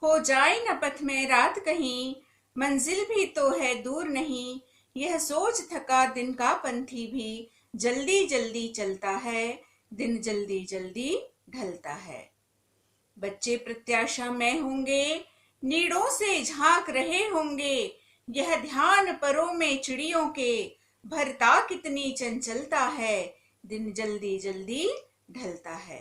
हो जाए न पथ में रात कहीं, मंजिल भी तो है दूर नहीं। यह सोच थका दिन का पंथी भी, जल्दी जल्दी चलता है, दिन जल्दी जल्दी ढलता है। बच्चे प्रत्याशा में होंगे, नीड़ों से झांक रहे होंगे। यह ध्यान परों में चिड़ियों के, भरता कितनी चंचलता है, दिन जल्दी जल्दी ढलता है।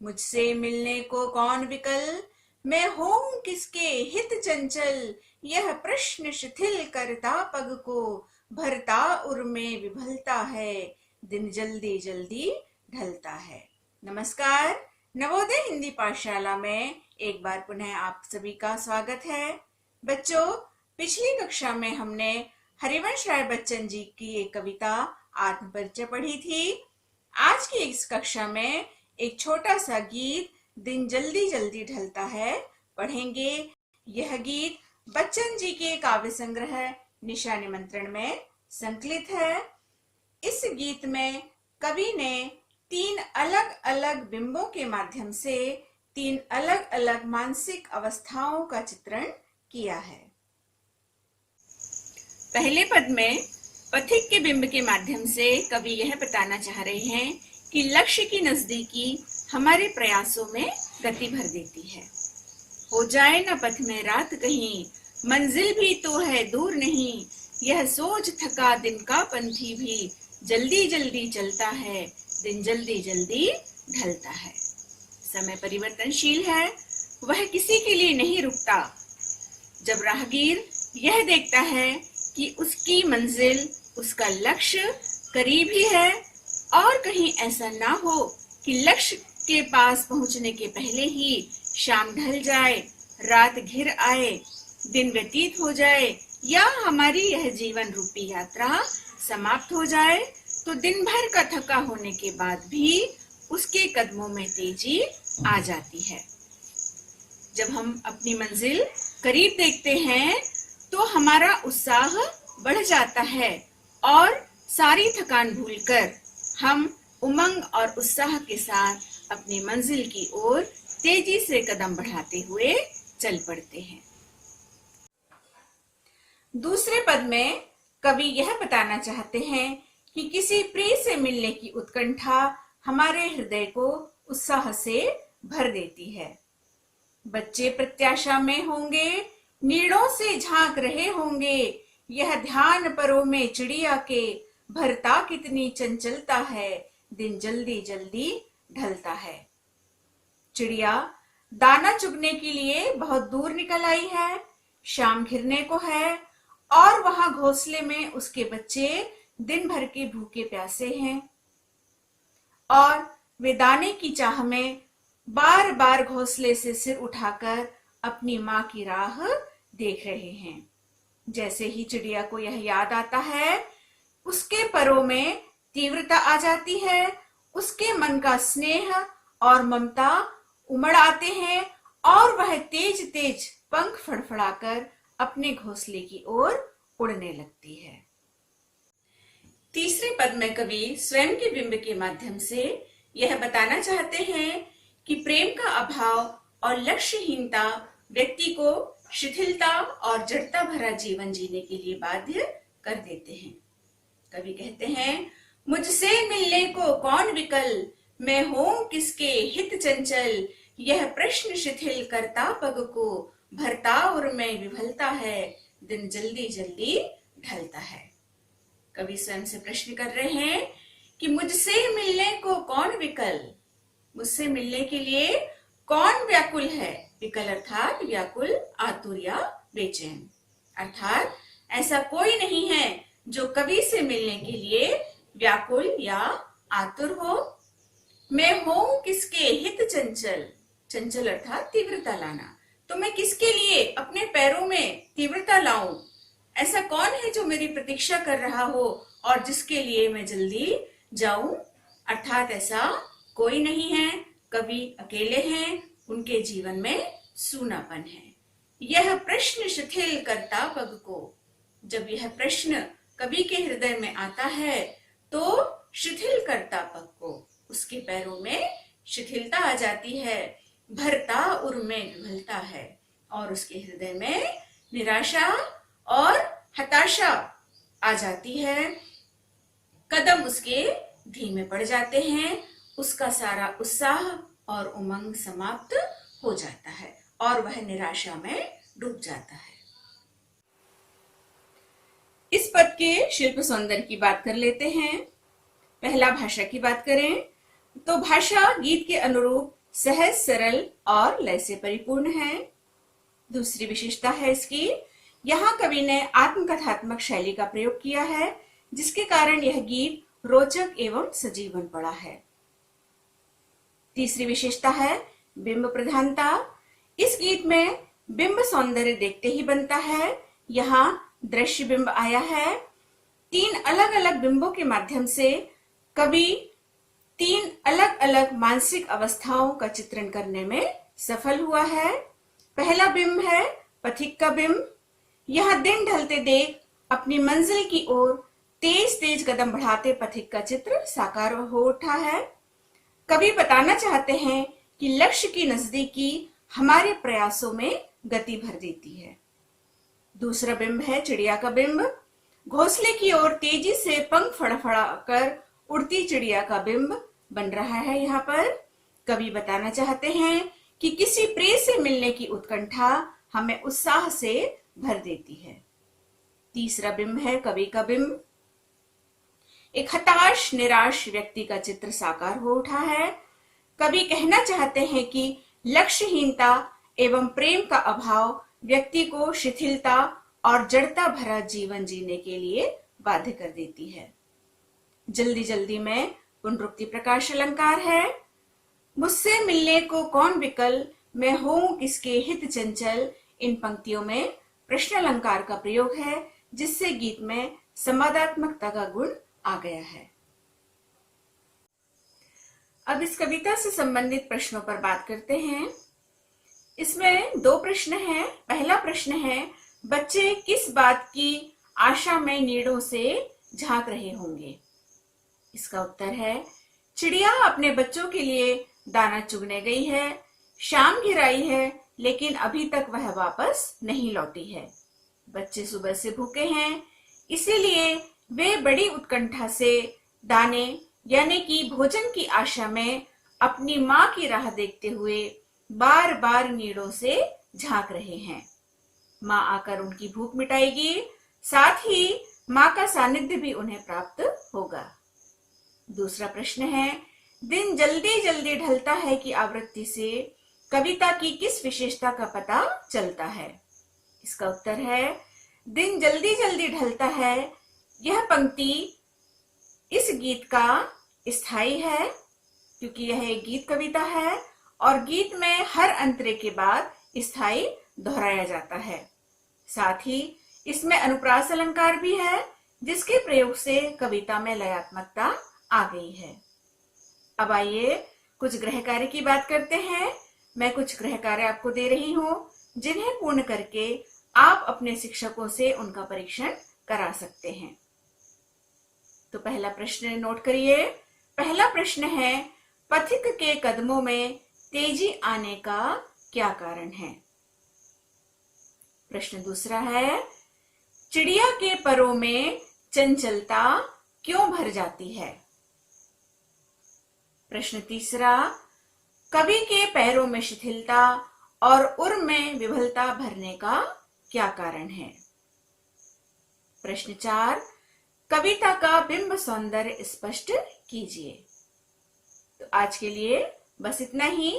मुझसे मिलने को कौन विकल, मैं हूं किसके हित चंचल। यह प्रश्न शिथिल करता पग को, भरता उर में विभलता है, दिन जल्दी जल्दी ढलता है। नमस्कार, नवोदय हिंदी पाठशाला में एक बार पुनः आप सभी का स्वागत है। बच्चों, पिछली कक्षा में हमने हरिवंश राय बच्चन जी की एक कविता आत्मपरिचय पढ़ी थी। आज की इस कक्षा में एक छोटा सा गीत दिन जल्दी जल्दी ढलता है पढ़ेंगे। यह गीत बच्चन जी के काव्य संग्रह निशा निमंत्रण में संकलित है। इस गीत में कवि ने 3 अलग अलग बिंबों के माध्यम से 3 अलग अलग मानसिक अवस्थाओं का चित्रण किया है। पहले पद में पथिक के बिंब के माध्यम से कवि यह बताना चाह रहे हैं कि लक्ष्य की नजदीकी हमारे प्रयासों में गति भर देती है। हो जाए न पथ में रात कहीं, मंजिल भी तो है दूर नहीं। यह सोच थका दिन का पंथी भी, जल्दी जल्दी चलता है, दिन जल्दी जल्दी ढलता है। समय परिवर्तनशील है, वह किसी के लिए नहीं रुकता। जब राहगीर यह देखता है कि उसकी मंजिल, उसका लक्ष्य करीब ही है और कहीं ऐसा ना हो कि लक्ष्य के पास पहुंचने के पहले ही शाम ढल जाए, रात घिर आए, दिन व्यतीत हो जाए या हमारी यह जीवन रूपी यात्रा समाप्त हो जाए, तो दिन भर का थका होने के बाद भी उसके कदमों में तेजी आ जाती है। जब हम अपनी मंजिल करीब देखते हैं तो हमारा उत्साह बढ़ जाता है और सारी थकान भूलकर हम उमंग और उत्साह के साथ अपनी मंजिल की ओर तेजी से कदम बढ़ाते हुए चल पड़ते हैं। दूसरे पद में कवि यह बताना चाहते हैं कि किसी प्रिय से मिलने की उत्कंठा हमारे हृदय को उत्साह से भर देती है। बच्चे प्रत्याशा में होंगे, नीड़ों से झांक रहे होंगे। यह ध्यान परों में चिड़िया के, भरता कितनी चंचलता है, दिन जल्दी जल्दी ढलता है। चिड़िया दाना चुगने के लिए बहुत दूर निकल आई है, शाम घिरने को है और वहां घोंसले में उसके बच्चे दिन भर के भूखे प्यासे हैं और वे दाने की चाह में बार बार घोंसले से सिर उठाकर अपनी मां की राह देख रहे हैं। जैसे ही चिड़िया को यह याद आता है, उसके परों में तीव्रता आ जाती है, उसके मन का स्नेह और ममता उमड़ आते हैं और वह तेज तेज पंख फड़फड़ाकर अपने घोंसले की ओर उड़ने लगती है। तीसरे पद में कवि स्वयं के बिंब के माध्यम से यह बताना चाहते हैं कि प्रेम का अभाव और लक्ष्यहीनता व्यक्ति को शिथिलता और जड़ता भरा जीवन जीने के लिए बाध्य कर देते हैं। कवि कहते हैं, मुझसे मिलने को कौन विकल, मैं हूं किसके हित चंचल। यह प्रश्न शिथिल करता पग को, भरता उर में विभलता है, दिन जल्दी जल्दी ढलता है। कवि स्वयं से प्रश्न कर रहे हैं कि मुझसे मिलने को कौन विकल, मुझसे मिलने के लिए कौन व्याकुल है। विकल अर्थात व्याकुल, आतुर या बेचैन। अर्थात ऐसा कोई नहीं है जो कवि से मिलने के लिए व्याकुल या आतुर हो। मैं हूं किसके हित चंचल, चंचल अर्थात तीव्रता लाना, तो मैं किसके लिए अपने पैरों में तीव्रता लाऊं। ऐसा कौन है जो मेरी प्रतीक्षा कर रहा हो और जिसके लिए मैं जल्दी जाऊं। अर्थात ऐसा कोई नहीं है, कवि अकेले हैं, उनके जीवन में सूनापन है। यह प्रश्न शिथिल करता पग को, जब यह प्रश्न कवि के हृदय में आता है तो शिथिल करता पग को, उसके पैरों में शिथिलता आ जाती है, भरता उर में विभलता है, और उसके हृदय में निराशा और हताशा आ जाती है। कदम उसके धीमे पड़ जाते हैं, उसका सारा उत्साह और उमंग समाप्त हो जाता है और वह निराशा में डूब जाता है। इस पद के शिल्प सौंदर्य की बात कर लेते हैं। पहला, भाषा की बात करें तो भाषा गीत के अनुरूप सहज, सरल और लय से परिपूर्ण है। दूसरी विशेषता है इसकी, यहाँ कवि ने आत्मकथात्मक शैली का प्रयोग किया है, जिसके कारण यह गीत रोचक एवं सजीव बन पड़ा है। तीसरी विशेषता है बिंब प्रधानता। इस गीत में बिंब सौंदर्य देखते ही बनता है। यहाँ दृश्य बिंब आया है। 3 अलग अलग बिंबों के माध्यम से कवि 3 अलग अलग मानसिक अवस्थाओं का चित्रण करने में सफल हुआ है। पहला बिंब है पथिक का बिंब। यह दिन ढलते देख अपनी मंजिल की ओर तेज तेज कदम बढ़ाते पथिक का चित्र साकार हो उठा है। कवि बताना चाहते हैं कि लक्ष्य की नजदीकी हमारे प्रयासों में गति भर देती है। दूसरा बिंब है चिड़िया का बिंब। घोंसले की ओर तेजी से पंख फड़फड़ाकर उड़ती चिड़िया का बिंब बन रहा है। यहाँ पर कवि बताना चाहते हैं कि किसी प्रिय से मिलने की उत्कंठा हमें उत्साह से भर देती है। तीसरा बिंब है कवि का बिंब। एक हताश, निराश व्यक्ति का चित्र साकार हो उठा है। कवि कहना चाहते हैं कि लक्ष्यहीनता एवं प्रेम का अभाव व्यक्ति को शिथिलता और जड़ता भरा जीवन जीने के लिए बाध्य कर देती है। जल्दी जल्दी में पुनरुक्ति प्रकाश अलंकार है। मुझसे मिलने को कौन विकल, मैं हूं किसके हित चंचल। इन पंक्तियों में प्रश्न अलंकार का प्रयोग है, जिससे गीत में संवादात्मकता का गुण आ गया है। अब इस कविता से संबंधित प्रश्नों पर बात करते हैं। इसमें 2 प्रश्न हैं। पहला प्रश्न है, बच्चे किस बात की आशा में नीड़ों से झांक रहे होंगे? इसका उत्तर है, चिड़िया अपने बच्चों के लिए दाना चुगने गई है। शाम घिराई है, लेकिन अभी तक वह वापस नहीं लौटी है। बच्चे सुबह से भूखे हैं, इसीलिए वे बड़ी उत्कंठा से दाने यानी कि भोजन की आशा में अपनी माँ की राह देखते हुए बार बार नीड़ों से झांक रहे हैं। माँ आकर उनकी भूख मिटाएगी, साथ ही माँ का सानिध्य भी उन्हें प्राप्त होगा। दूसरा प्रश्न है, दिन जल्दी जल्दी ढलता है की आवृत्ति से कविता की किस विशेषता का पता चलता है? इसका उत्तर है, दिन जल्दी जल्दी ढलता है। यह पंक्ति इस गीत का स्थायी है, क्योंकि यह एक गीत कविता है और गीत में हर अंतरे के बाद स्थायी दोहराया जाता है। साथ ही इसमें अनुप्रास अलंकार भी है, जिसके प्रयोग से कविता में लयात्मकता आ गई है। अब आइए कुछ गृह कार्य की बात करते हैं। मैं कुछ गृह कार्य आपको दे रही हूँ, जिन्हें पूर्ण करके आप अपने शिक्षकों से उनका परीक्षण करा सकते हैं। तो पहला प्रश्न नोट करिए। पहला प्रश्न है, पथिक के कदमों में तेजी आने का क्या कारण है? प्रश्न दूसरा है, चिड़िया के परों में चंचलता क्यों भर जाती है? प्रश्न तीसरा, कवि के पैरों में शिथिलता और उर में विभलता भरने का क्या कारण है? प्रश्न 4, कविता का बिंब सौंदर्य स्पष्ट कीजिए। तो आज के लिए बस इतना ही।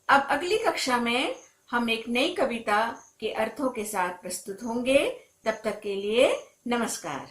अब अगली कक्षा में हम एक नई कविता के अर्थों के साथ प्रस्तुत होंगे। तब तक के लिए नमस्कार।